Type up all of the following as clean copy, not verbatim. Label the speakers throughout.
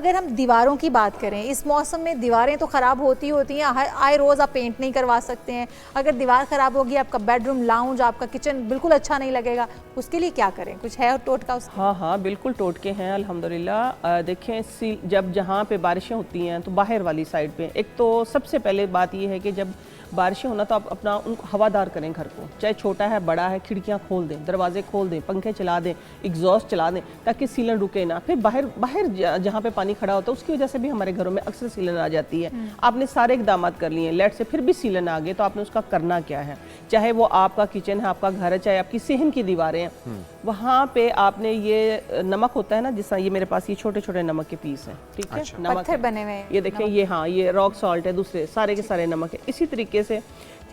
Speaker 1: अगर हम दीवारों की बात करें, इस मौसम में दीवारें तो ख़राब होती हैं, आए रोज़ आप पेंट नहीं करवा सकते हैं। अगर दीवार ख़राब होगी, आपका बेडरूम, लाउंज, आपका किचन बिल्कुल अच्छा नहीं लगेगा, उसके लिए क्या करें? कुछ है टोटका उसका?
Speaker 2: हाँ हाँ, बिल्कुल टोटके हैं अल्हम्दुलिल्लाह। देखें, जब जहाँ पे बारिशें होती हैं तो बाहर वाली साइड पे, एक तो सबसे पहले बात ये है कि जब बारिशें होना तो आप अपना उनको हवादार करें घर को, चाहे छोटा है बड़ा है, खिड़कियाँ खोल दें, दरवाजे खोल दें, पंखे चला दें, एग्जॉस्ट चला दें, ताकि सीलन रुके ना। फिर बाहर जहाँ पे पानी खड़ा होता है उसकी वजह से भी हमारे घरों में अक्सर सीलन आ जाती है। आपने सारे इकदाम कर लिए, लेट से फिर भी सीलन आ गए, तो आपने उसका करना क्या है? चाहे वो आपका किचन है, आपका घर है, चाहे आपकी सहन की दीवारें हैं, वहाँ पे आपने ये नमक होता है ना, जिस तरह ये मेरे पास ये छोटे छोटे नमक के पीस हैं, ठीक है, नमक
Speaker 1: पत्थर बने हुए हैं,
Speaker 2: ये देखें, ये हाँ, ये रॉक सॉल्ट है, दूसरे सारे के सारे नमक है। इसी तरीके से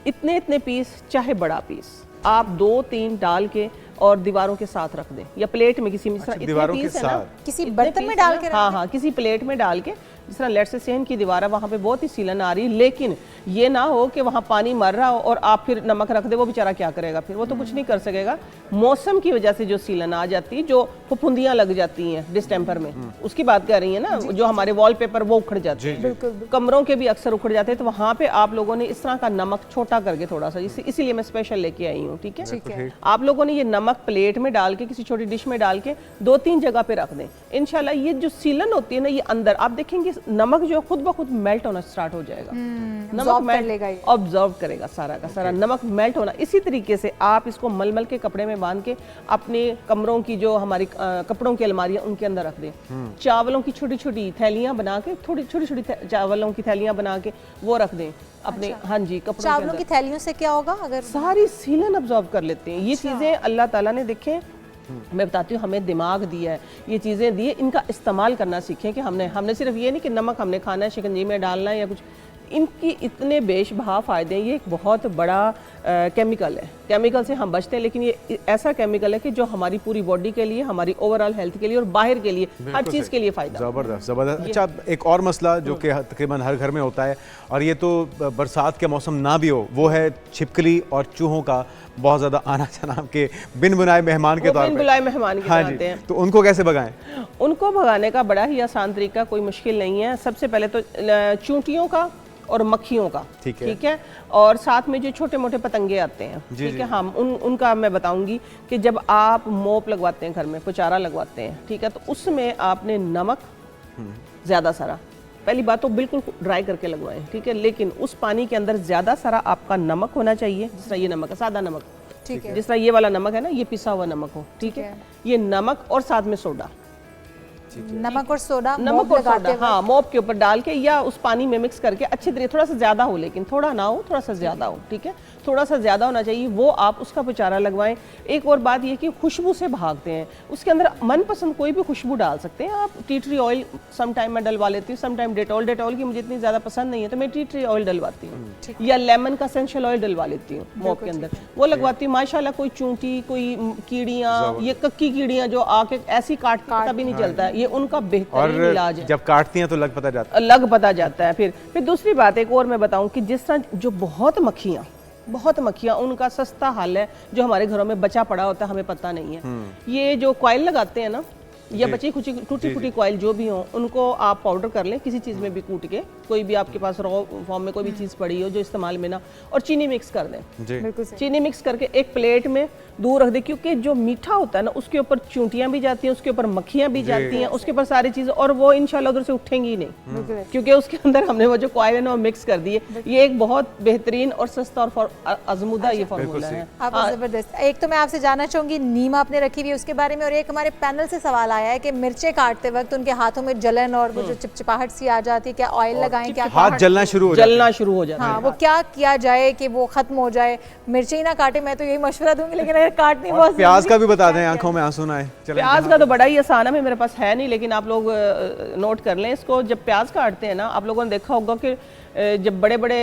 Speaker 2: इतने पीस, चाहे बड़ा पीस, आप 2-3 डाल के और दीवारों के साथ रख दें, या प्लेट में किसी में, इतने पीस है ना,
Speaker 1: किसी बर्तन में डाल के,
Speaker 2: हाँ हाँ, किसी प्लेट में डाल के, जिस तरह लेट से सहन की दीवार है वहाँ पे बहुत ही सीलन आ रही है, लेकिन ये ना हो कि वहाँ पानी मर रहा हो और आप फिर नमक रख दे, वो बेचारा क्या करेगा फिर? वो तो कुछ नहीं कर सकेगा। मौसम की वजह से जो सीलन आ जाती है, जो फुफुंदियाँ लग जाती हैं डिस्टेम्पर में, उसकी बात कर रही है ना, जो हमारे वॉलपेपर वो उखड़ जाते हैं, कमरों के भी अक्सर उखड़ जाते हैं, तो वहाँ पे आप लोगों ने इस तरह का नमक छोटा करके थोड़ा सा, इसीलिए मैं स्पेशल लेके आई हूँ, ठीक है। आप लोगों ने ये नमक प्लेट में डाल के, किसी छोटी डिश में डाल के 2-3 जगह पे रख दें। इंशाल्लाह ये जो सीलन होती है ना, ये अंदर आप देखेंगे नमक जो खुद ब खुद मेल्ट होना स्टार्ट हो जाएगा। नमक ऑब्जर्व करेगा सारा का सारा, नमक मेल्ट होना। इसी तरीके से आप इसको मलमल के कपड़े में बांध के अपने कमरों की, जो हमारी कपड़ों की अलमारियां, उनके अंदर रख दें। चावलों की छोटी छोटी थैलियां बना के, छोटी छोटी चावलों की थैलियां बना के वो रख दें अपने। हाँ जी, कपड़ों
Speaker 1: चावलों की थैलियों से क्या होगा? अगर
Speaker 2: सारी सीलन ऑब्जर्व कर लेते हैं। ये चीजें अल्लाह ताला ने, देखें मैं बताती हूँ, हमें दिमाग दिया है, ये चीज़ें दी है, इनका इस्तेमाल करना सीखें। कि हमने सिर्फ ये नहीं कि नमक हमने खाना है, शिकंजी में डालना है या कुछ, इनकी इतने बेशबहा फ़ायदे हैं। ये एक बहुत बड़ा केमिकल है, केमिकल से हम बचते हैं, लेकिन ये ऐसा केमिकल है कि जो हमारी पूरी बॉडी के लिए, हमारी ओवरऑल हेल्थ के लिए और बाहर के लिए, हर चीज़ के लिए फ़ायदा।
Speaker 3: ज़बरदस्त ज़बरदस्त। अच्छा, एक और मसला जो कि तकरीबन हर घर में होता है, और ये तो बरसात के मौसम ना भी हो, वो है छिपकली और चूहों का बहुत ज़्यादा आना जाना, आपके बिन बुनाए मेहमान के तौर पे।
Speaker 2: बिन बुलाए मेहमान के आते हैं,
Speaker 3: तो उनको कैसे भगाएं?
Speaker 2: उनको भगाने का बड़ा ही आसान तरीका, कोई मुश्किल नहीं है। सबसे पहले तो चूंटियों का और मक्खियों का, ठीक है, और साथ में जो छोटे मोटे पतंगे आते हैं, ठीक है, हम उनका मैं बताऊंगी कि जब आप मोप लगवाते हैं घर में, पुचारा लगवाते हैं, ठीक है, तो उसमें आपने नमक ज़्यादा सारा, पहली बात तो बिल्कुल ड्राई करके लगवाएं, ठीक है, लेकिन उस पानी के अंदर ज़्यादा सारा आपका नमक होना चाहिए। जिस तरह ये नमक है, सादा नमक, ठीक है, जिस तरह ये वाला नमक है ना, ये पिसा हुआ नमक हो, ठीक है, ये नमक और साथ में सोडा,
Speaker 1: नमक और सोडा,
Speaker 2: हाँ, मोप के ऊपर डाल के या उस पानी में मिक्स करके अच्छी तरह, थोड़ा सा ज्यादा हो, लेकिन थोड़ा ना हो, थोड़ा सा ज्यादा हो, ठीक है, थोड़ा सा ज्यादा होना चाहिए, वो आप उसका पुचारा लगवाएं। एक और बात ये कि खुशबू से भागते हैं, उसके अंदर मनपसंद कोई भी खुशबू डाल सकते हैं आप। Tea tree oil some time मैं डलवा लेती हूँ, सम टाइम डेटॉल की मुझे इतनी ज्यादा पसंद नहीं है, तो मैं टी ट्री ऑयल डलवाती हूँ, या लेमन का एसेंशियल ऑयल डलवा लेती हूँ मोप के अंदर, वो लगवाती हूँ। माशाल्लाह कोई चूंटी, कोई कीड़ियाँ, ये कक्की कीड़ियाँ जो आके ऐसी काटती, पता भी नहीं चलता है, ये उनका बेहतरीन इलाज है।
Speaker 3: जब काटती हैं तो लग पता जाता है।
Speaker 2: फिर दूसरी बात एक और मैं बताऊं कि जिस तरह जो बहुत मक्खियां, उनका सस्ता हल है, जो हमारे घरों में बचा पड़ा होता है, हमें पता नहीं है। ये जो कॉइल लगाते हैं ना, या बची खुची टूटी फूटी कॉइल जो भी हो, उनको आप पाउडर कर लें किसी चीज़ में भी कूट के, कोई भी आपके पास रॉ फॉर्म में कोई भी चीज़ पड़ी हो जो इस्तेमाल में ना, और चीनी मिक्स कर दें। चीनी मिक्स करके एक प्लेट में दूर रख दें, क्योंकि जो मीठा होता है ना, उसके ऊपर चूंटियाँ भी जाती हैं, उसके ऊपर मक्खियाँ भी जाती हैं, उसके ऊपर सारी चीज़ें, और वो इंशाल्लाह उधर से उठेंगी ही नहीं, क्योंकि उसके अंदर हमने वो जो कॉइल है ना वो मिक्स कर दिए। ये एक बहुत बेहतरीन और सस्ता और आजमूदा ये फार्मूला है।
Speaker 1: जबरदस्त। एक तो मैं आपसे जानना चाहूंगी, नीम आपने रखी हुई है, उसके बारे में, और एक हमारे पैनल से सवाल आया है कि मिर्चें काटते वक्त उनके हाथों में जलन और वो जो चिपचिपाहट सी आ जाती है, क्या ऑयल लगाएं, क्या
Speaker 3: हाथ जलना शुरू हो जाता है?
Speaker 1: हाँ, वो क्या किया जाए कि वो खत्म हो जाए? मिर्चें ही ना काटे, मैं तो यही मशवरा दूंगी, लेकिन अगर काटनी बहुत,
Speaker 3: प्याज का भी बता दें, आंखों में आंसू ना आए।
Speaker 2: प्याज का तो बड़ा ही आसान है, मेरे पास है नहीं, लेकिन आप लोग नोट कर लें इसको। जब प्याज काटते हैं ना, आप लोगों ने देखा होगा कि जब बड़े बड़े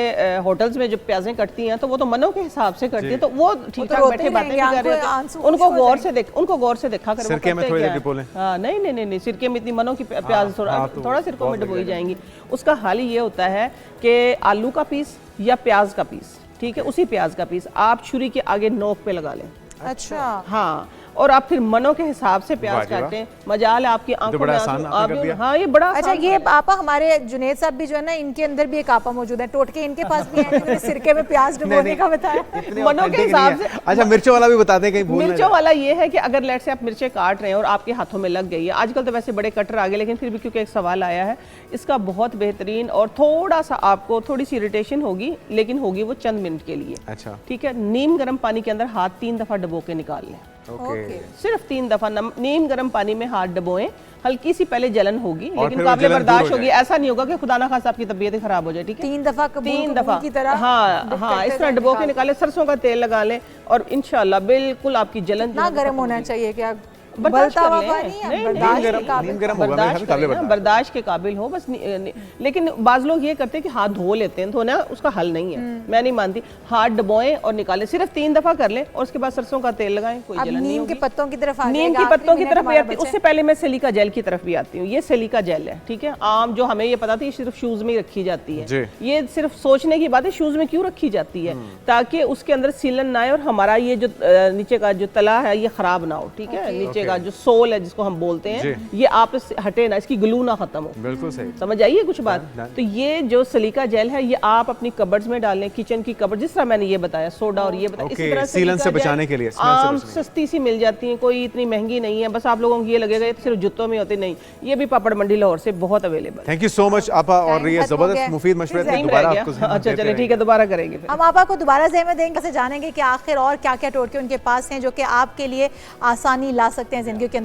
Speaker 2: होटल्स में जब प्याजें कटती हैं, तो वो तो मनों के हिसाब से करती है, तो वो ठीक ठाक बैठे बातें भी कर रहे हैं, उनको गौर से देखा कर।
Speaker 3: सिरके में थोड़ी डिपो लें।
Speaker 2: हाँ, नहीं, सिरके में इतनी मनों की प्याज थोड़ा सिरकों में डुबोई जाएंगी। उसका हाल ये होता है कि आलू का पीस या प्याज का पीस, ठीक है, उसी प्याज का पीस आप छुरी के आगे नोक पे लगा लें।
Speaker 1: अच्छा,
Speaker 2: हाँ, और आप फिर मनों के हिसाब से
Speaker 3: वाह
Speaker 2: प्याज
Speaker 3: जी वाह।
Speaker 2: काटें, मजाल है आपकी आंखों
Speaker 3: बड़ा
Speaker 2: में
Speaker 3: आसान
Speaker 2: आंसू
Speaker 3: आपने कर
Speaker 2: आ भी-
Speaker 3: दिया।
Speaker 2: हाँ ये बड़ा
Speaker 1: अच्छा
Speaker 2: आसान
Speaker 1: ये
Speaker 2: है।
Speaker 1: आपा हमारे जुनेद साहब भी जो है ना, इनके अंदर भी एक आपा मौजूद है, टोटके इनके पास भी है जिन्होंने सिरके में प्याज डुबोने का बताया।
Speaker 3: इतने
Speaker 2: मनों के
Speaker 3: authentic नहीं
Speaker 2: हिसाब
Speaker 3: है।
Speaker 2: से-
Speaker 3: अच्छा मिर्चों वाला भी बताते हैं कहीं भूल ना
Speaker 2: मिर्चों वाला ये है कि अगर लेट से आप मिर्चें काट रहे हैं और आपके हाथों में लग गई है, आजकल तो वैसे बड़े कटर आ गए, लेकिन फिर भी क्योंकि एक सवाल आया है, इसका बहुत बेहतरीन और थोड़ा सा आपको थोड़ी सी इरिटेशन होगी, लेकिन होगी वो चंद मिनट के लिए।
Speaker 3: अच्छा
Speaker 2: ठीक है, नीम गर्म पानी के अंदर हाथ 3 दफा डबो के निकाल लें,
Speaker 3: ओके
Speaker 2: सिर्फ 3 दफा नीम गर्म पानी में हाथ डबोएं। हल्की सी पहले जलन होगी,
Speaker 3: और
Speaker 2: लेकिन
Speaker 3: फिर वो
Speaker 2: काबिल
Speaker 3: जलन दूर
Speaker 2: बर्दाश्त
Speaker 3: हो
Speaker 2: होगी। ऐसा नहीं होगा कि खुदा ना खासा आपकी तबीयत खराब हो जाए। ठीक है,
Speaker 1: 3 दफा कबूल
Speaker 2: 3
Speaker 1: कबूल
Speaker 2: दफा
Speaker 1: की तरह
Speaker 2: हाँ हाँ, इस तरह डबो के निकालें, सरसों का तेल लगा लें और इंशाल्लाह बिल्कुल आपकी जलन जो
Speaker 1: ना
Speaker 2: है वो
Speaker 1: गर्म
Speaker 2: खत्म
Speaker 1: होना
Speaker 2: होगी।
Speaker 1: चाहिए क्या?
Speaker 2: बर्दाश्त
Speaker 1: बलता
Speaker 2: कर
Speaker 1: हुआ
Speaker 2: लें।
Speaker 1: पानी या
Speaker 2: नहीं,
Speaker 1: बर्दाश्त के
Speaker 3: नीम
Speaker 1: काबिल?
Speaker 3: गर्म होगा मेरे ख्याल से काबिल
Speaker 2: करें ना, बर्दाश्त के काबिल हो बस। लेकिन बाज लोग ये करते हैं कि हाथ धो लेते हैं, धोना उसका हल नहीं है। मैं नहीं मानती, हाथ डबोएं और निकालें, सिर्फ 3 दफा कर लें और उसके बाद सरसों का तेल लगाएं, कोई
Speaker 1: अब
Speaker 2: जलन नहीं
Speaker 1: नीम के
Speaker 2: होगी।
Speaker 1: पत्तों की तरफ आ
Speaker 2: नीम
Speaker 1: जाएगा,
Speaker 2: के
Speaker 1: आखिरी
Speaker 2: पत्तों की
Speaker 1: मिनट
Speaker 2: तरफ भी
Speaker 1: हमारा
Speaker 2: आती है,
Speaker 1: बचे।
Speaker 2: उससे पहले मैं सिलिका जेल की तरफ भी आती हूँ। ये सिलिका जेल है, ठीक है, आम जो हमें ये पता थी सिर्फ शूज में ही रखी जाती
Speaker 3: जी।
Speaker 2: है, ये सिर्फ सोचने की बात है शूज में क्यों रखी जाती है, ताकि उसके अंदर सीलन ना आए और हमारा ये जो नीचे का जो तला है ये खराब ना हो। ठीक है, नीचे का जो सोल है जिसको हम बोलते हैं, ये आपस से हटे ना, इसकी ग्लू ना खत्म हो।
Speaker 3: बिल्कुल सही
Speaker 2: समझ आइए कुछ बात।
Speaker 3: डन।
Speaker 2: तो ये जो सलीका जेल है ये आप अपनी कबर्ड्स में डालें, किचन की कबर्ड, जिस तरह मैंने ये बताया, सोडा और ये बताया,
Speaker 3: ओके, सीलन से
Speaker 2: सलीका
Speaker 3: बचाने
Speaker 2: जेल
Speaker 3: के लिए, स्मेल से
Speaker 2: आम
Speaker 3: बचने के लिए।
Speaker 2: सस्ती सी मिल जाती है, कोई इतनी महंगी नहीं है। बस आप लोगों को ये लगेगा ये तो सिर्फ जूतों में होती नहीं, ये भी पापड़ मंडी लाहौर से बहुत अवेलेबल है।
Speaker 3: थैंक यू सो मच आपा, और
Speaker 1: Time
Speaker 3: ये
Speaker 1: खत्म हो
Speaker 3: जबरदस्त
Speaker 1: गया।
Speaker 3: मुफीद मशवरे थे,
Speaker 1: Time
Speaker 2: टाइम
Speaker 3: दोबारा
Speaker 2: रह
Speaker 3: आपको
Speaker 2: गया। अच्छा चले ठीक है, दोबारा करेंगे फिर।
Speaker 1: हम आपा को दोबारा ज़हन में देंगे, कैसे जानेंगे कि आखिर और क्या क्या टोटके उनके पास हैं जो कि आपके लिए आसानी ला सकते हैं जिंदगी के अंदर।